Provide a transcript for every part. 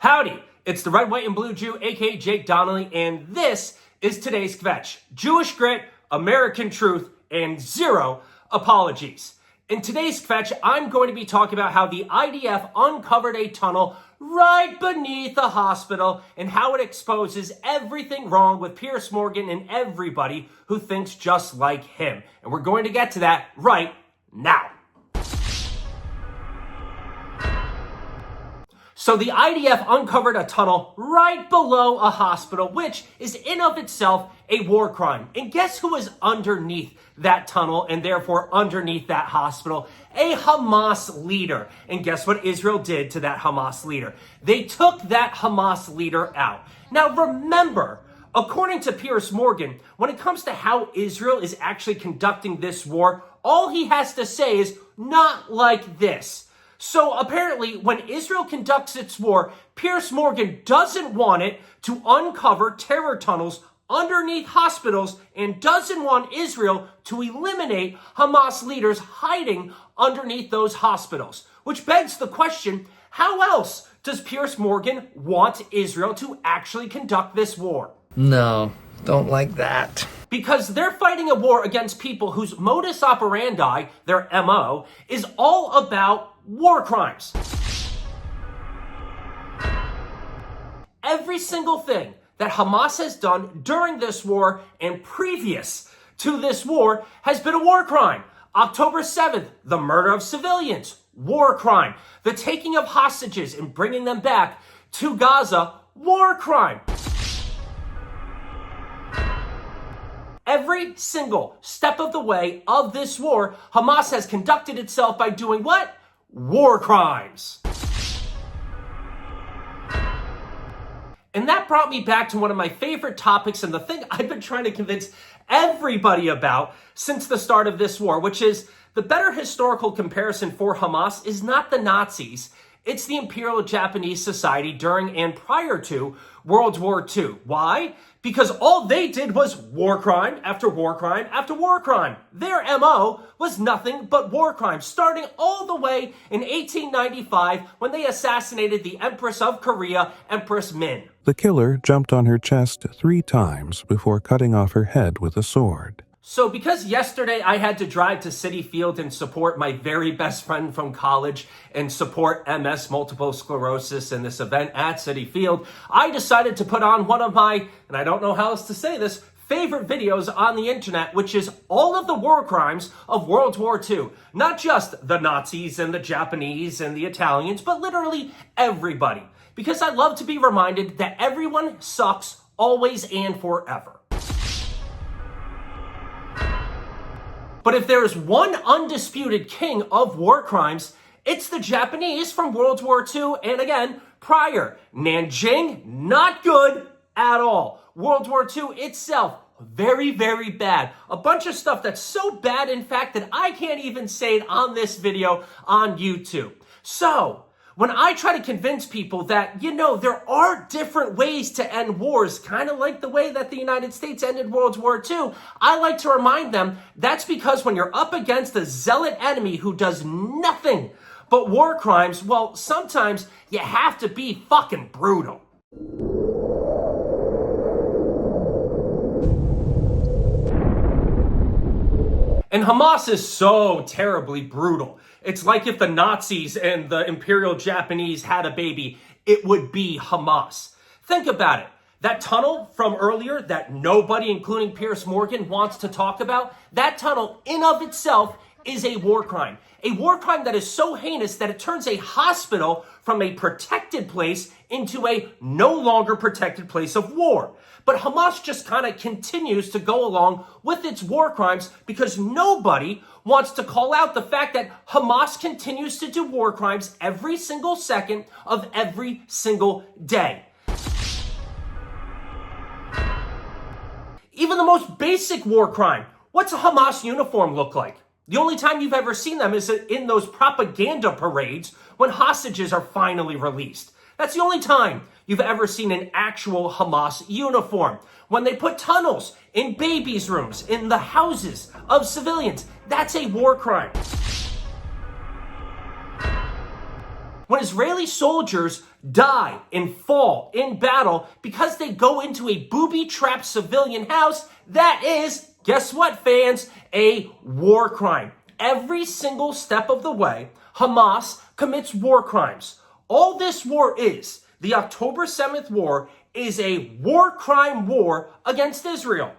Howdy, it's the Red, White, and Blue Jew, aka Jake Donnelly, and this is today's Kvetch. Jewish grit, American truth, and zero apologies. In today's Kvetch, I'm going to be talking about how the IDF uncovered a tunnel right beneath a hospital and how it exposes everything wrong with Piers Morgan and everybody who thinks just like him. And we're going to get to that right now. So the IDF uncovered a tunnel right below a hospital, which is in of itself a war crime. And guess who was underneath that tunnel and therefore underneath that hospital? A Hamas leader. And guess what Israel did to that Hamas leader? They took that Hamas leader out. Now remember, according to Piers Morgan, when it comes to how Israel is actually conducting this war, all he has to say is not like this. So apparently, when Israel conducts its war, Piers Morgan doesn't want it to uncover terror tunnels underneath hospitals and doesn't want Israel to eliminate Hamas leaders hiding underneath those hospitals. Which begs the question, how else does Piers Morgan want Israel to actually conduct this war? No, don't like that. Because they're fighting a war against people whose modus operandi, their MO, is all about war crimes. Every single thing that Hamas has done during this war and previous to this war has been a war crime. October 7th, the murder of civilians, war crime. The taking of hostages and bringing them back to Gaza, war crime. Every single step of the way of this war, Hamas has conducted itself by doing what? War crimes. And that brought me back to one of my favorite topics and the thing I've been trying to convince everybody about since the start of this war, which is the better historical comparison for Hamas is not the Nazis. It's the Imperial Japanese society during and prior to World War II. Why? Because all they did was war crime after war crime after war crime. Their MO was nothing but war crimes, starting all the way in 1895 when they assassinated the Empress of Korea, Empress Min. The killer jumped on her chest 3 times before cutting off her head with a sword. So because yesterday I had to drive to Citi Field and support my very best friend from college and support MS, multiple sclerosis, in this event at Citi Field, I decided to put on one of my, and I don't know how else to say this, favorite videos on the internet, which is all of the war crimes of World War II. Not just the Nazis and the Japanese and the Italians, but literally everybody. Because I love to be reminded that everyone sucks always and forever. But if there is one undisputed king of war crimes, it's the Japanese from World War II and again, prior. Nanjing, not good at all. World War II itself, very, very bad. A bunch of stuff that's so bad, in fact, that I can't even say it on this video on YouTube. So, when I try to convince people that, there are different ways to end wars, kind of like the way that the United States ended World War II, I like to remind them that's because when you're up against a zealot enemy who does nothing but war crimes, well, sometimes you have to be fucking brutal. And Hamas is so terribly brutal. It's like if the Nazis and the Imperial Japanese had a baby, it would be Hamas. Think about it. That tunnel from earlier that nobody, including Piers Morgan, wants to talk about, that tunnel in of itself is a war crime. A war crime that is so heinous that it turns a hospital from a protected place into a no longer protected place of war. But Hamas just kind of continues to go along with its war crimes because nobody wants to call out the fact that Hamas continues to do war crimes every single second of every single day. Even the most basic war crime. What's a Hamas uniform look like? The only time you've ever seen them is in those propaganda parades when hostages are finally released. That's the only time you've ever seen an actual Hamas uniform. When they put tunnels in babies' rooms, in the houses of civilians, that's a war crime. When Israeli soldiers die and fall in battle because they go into a booby-trapped civilian house, that is, guess what, fans? A war crime. Every single step of the way, Hamas commits war crimes. All this war is, the October 7th war, is a war crime war against Israel.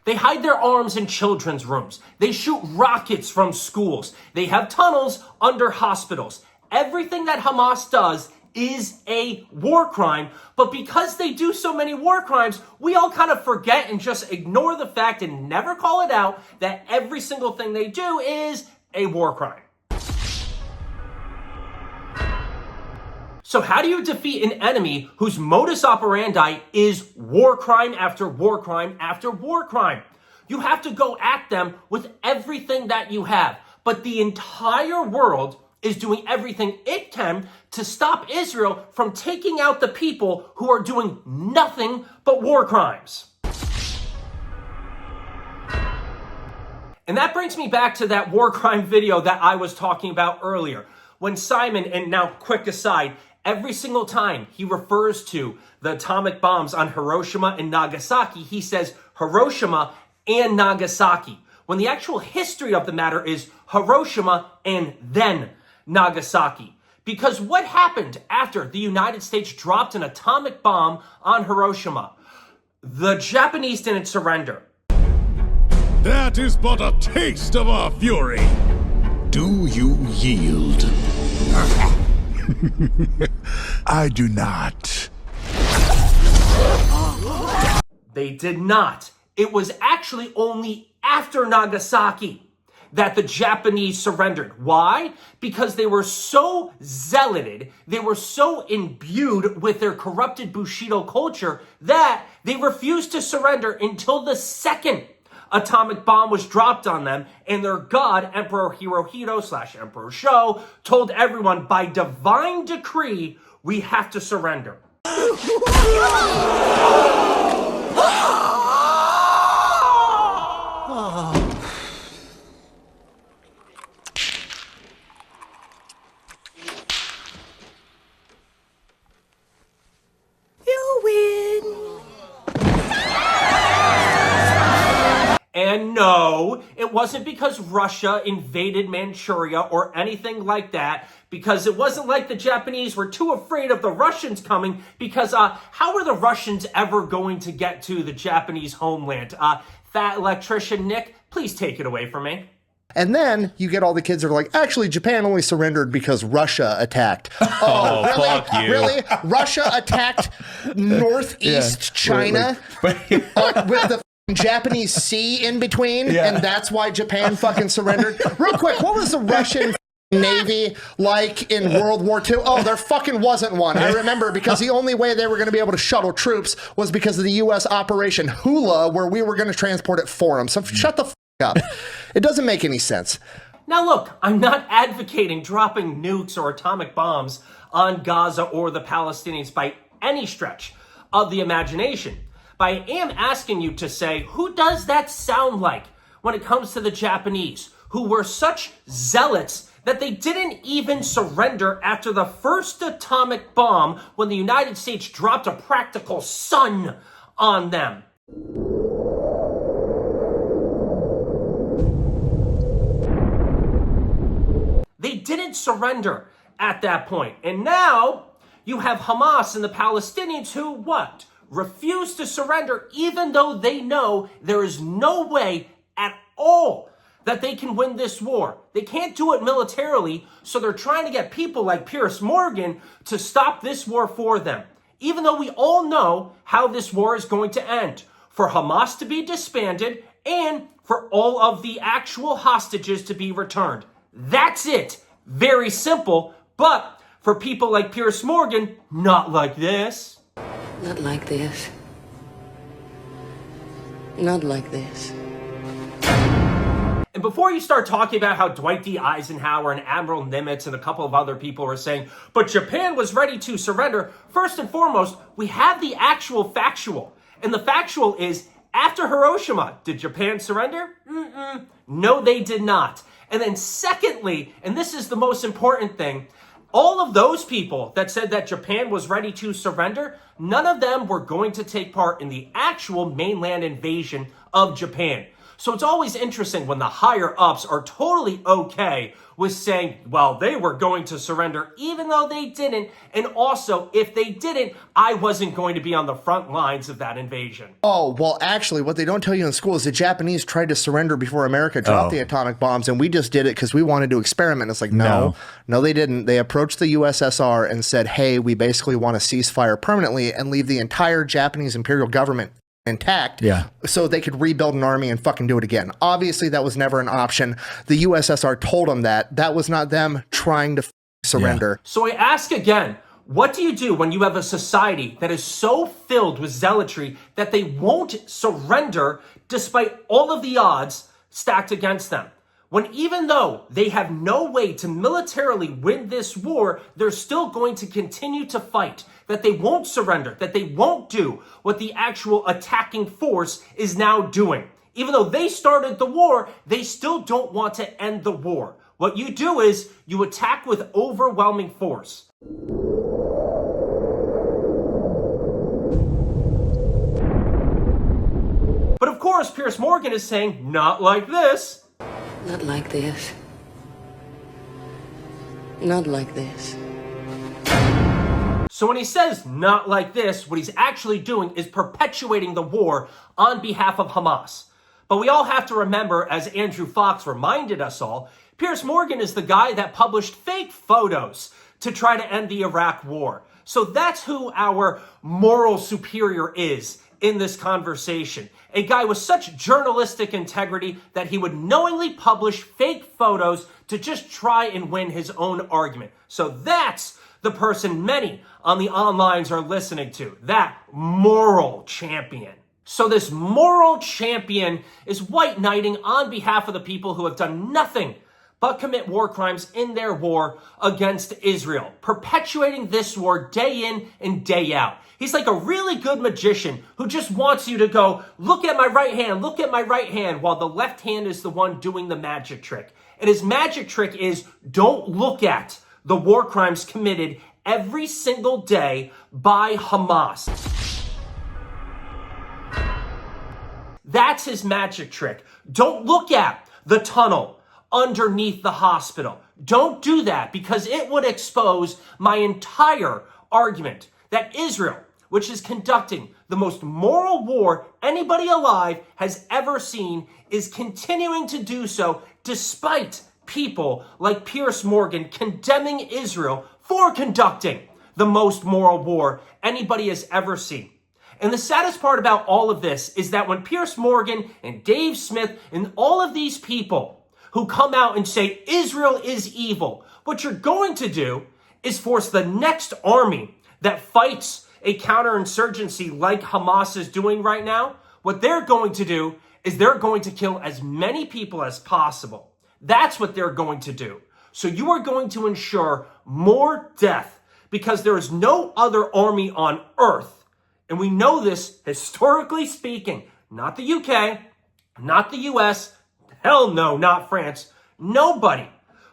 They hide their arms in children's rooms. They shoot rockets from schools. They have tunnels under hospitals. Everything that Hamas does is a war crime, but because they do so many war crimes, we all kind of forget and just ignore the fact and never call it out that every single thing they do is a war crime. So how do you defeat an enemy whose modus operandi is war crime after war crime after war crime? You have to go at them with everything that you have. But the entire world is doing everything it can to stop Israel from taking out the people who are doing nothing but war crimes. And that brings me back to that war crime video that I was talking about earlier. When Simon, and now quick aside, every single time he refers to the atomic bombs on Hiroshima and Nagasaki, he says Hiroshima and Nagasaki, when the actual history of the matter is Hiroshima and then Nagasaki. Because what happened after the United States dropped an atomic bomb on Hiroshima? The Japanese didn't surrender. That is but a taste of our fury. Do you yield? I do not. They did not. It was actually only after Nagasaki that the Japanese surrendered. Why? Because they were so zealoted, they were so imbued with their corrupted Bushido culture that they refused to surrender until the second atomic bomb was dropped on them, and their god, Emperor Hirohito / Emperor Sho, told everyone, by divine decree, we have to surrender. And no, it wasn't because Russia invaded Manchuria or anything like that, because it wasn't like the Japanese were too afraid of the Russians coming, because how were the Russians ever going to get to the Japanese homeland? Fat electrician Nick, please take it away from me. And then you get all the kids that are like, actually, Japan only surrendered because Russia attacked. Oh, really? Fuck you. Really? Russia attacked northeast China with the Japanese sea in between, and that's why Japan fucking surrendered. Real quick, what was the Russian Navy like in World War II? Oh, there fucking wasn't one. I remember, because the only way they were going to be able to shuttle troops was because of the U.S. Operation Hula, where we were going to transport it for them. So shut the fuck up. It doesn't make any sense. Now look, I'm not advocating dropping nukes or atomic bombs on Gaza or the Palestinians by any stretch of the imagination. But I am asking you to say, who does that sound like when it comes to the Japanese, who were such zealots that they didn't even surrender after the first atomic bomb when the United States dropped a practical sun on them? They didn't surrender at that point. And now you have Hamas and the Palestinians who, what? Refuse to surrender, even though they know there is no way at all that they can win this war. They can't do it militarily, so they're trying to get people like Piers to stop this war for them. Even though we all know how this war is going to end. For Hamas to be disbanded and for all of the actual hostages to be returned. That's it. Very simple, but for people like Piers not like this. Not like this. Not like this. And before you start talking about how Dwight D. Eisenhower and Admiral Nimitz and a couple of other people were saying, but Japan was ready to surrender, first and foremost, we have the actual factual. And the factual is, after Hiroshima, did Japan surrender? No, they did not. And then secondly, and this is the most important thing, all of those people that said that Japan was ready to surrender, none of them were going to take part in the actual mainland invasion of Japan. So it's always interesting when the higher ups are totally okay with saying, well, they were going to surrender even though they didn't. And also, if they didn't, I wasn't going to be on the front lines of that invasion. Oh, well, actually, what they don't tell you in school is the Japanese tried to surrender before America dropped the atomic bombs, and we just did it because we wanted to experiment. It's like, no, they didn't. They approached the USSR and said, hey, we basically want a ceasefire permanently and leave the entire Japanese imperial government intact, so they could rebuild an army and fucking do it again. Obviously, that was never an option. The USSR told them that was not them trying to surrender. So I ask again, what do you do when you have a society that is so filled with zealotry that they won't surrender despite all of the odds stacked against them? When even though they have no way to militarily win this war, they're still going to continue to fight, that they won't surrender, that they won't do what the actual attacking force is now doing. Even though they started the war, they still don't want to end the war. What you do is you attack with overwhelming force. But of course, Piers Morgan is saying, not like this. Not like this. Not like this. So when he says not like this, what he's actually doing is perpetuating the war on behalf of Hamas. But we all have to remember, as Andrew Fox reminded us all, Piers Morgan is the guy that published fake photos to try to end the Iraq war. So that's who our moral superior is in this conversation. A guy with such journalistic integrity that he would knowingly publish fake photos to just try and win his own argument. So that's the person many on the onlines are listening to, that moral champion. So this moral champion is white knighting on behalf of the people who have done nothing but commit war crimes in their war against Israel, perpetuating this war day in and day out. He's like a really good magician who just wants you to go, look at my right hand, while the left hand is the one doing the magic trick. And his magic trick is, don't look at the war crimes committed every single day by Hamas. That's his magic trick. Don't look at the tunnel underneath the hospital. Don't do that, because it would expose my entire argument that Israel, which is conducting the most moral war anybody alive has ever seen, is continuing to do so despite people like Piers Morgan condemning Israel for conducting the most moral war anybody has ever seen. And the saddest part about all of this is that when Piers Morgan and Dave Smith and all of these people who come out and say Israel is evil, what you're going to do is force the next army that fights a counterinsurgency like Hamas is doing right now. What they're going to do is they're going to kill as many people as possible. That's what they're going to do. So you are going to ensure more death, because there is no other army on earth, and we know this historically speaking, not the UK, not the US, hell no, not France. Nobody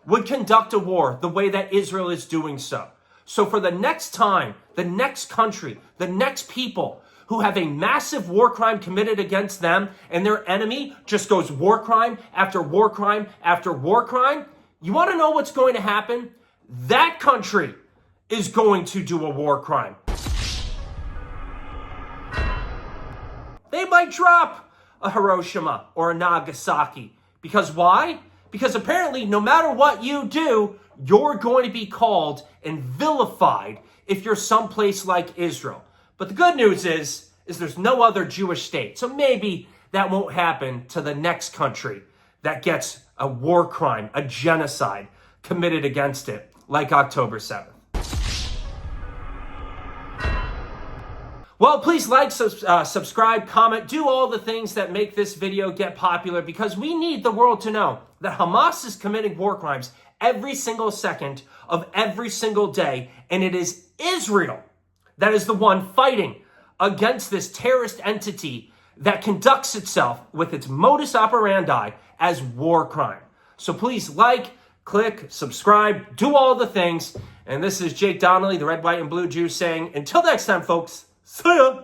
would conduct a war the way that Israel is doing so. So for the next time, the next country, the next people who have a massive war crime committed against them, and their enemy just goes war crime after war crime after war crime, you want to know what's going to happen? That country is going to do a war crime. They might drop a Hiroshima or a Nagasaki. Because why? Because apparently no matter what you do, you're going to be called and vilified if you're someplace like Israel. But the good news is there's no other Jewish state. So maybe that won't happen to the next country that gets a war crime, a genocide committed against it, like October 7th. Well, please like, subscribe, comment, do all the things that make this video get popular, because we need the world to know that Hamas is committing war crimes every single second of every single day, and it is Israel that is the one fighting against this terrorist entity that conducts itself with its modus operandi as war crime. So please like, click, subscribe, do all the things. And this is Jake Donnelly, the Red, White, and Blue Jew saying, until next time, folks, see ya.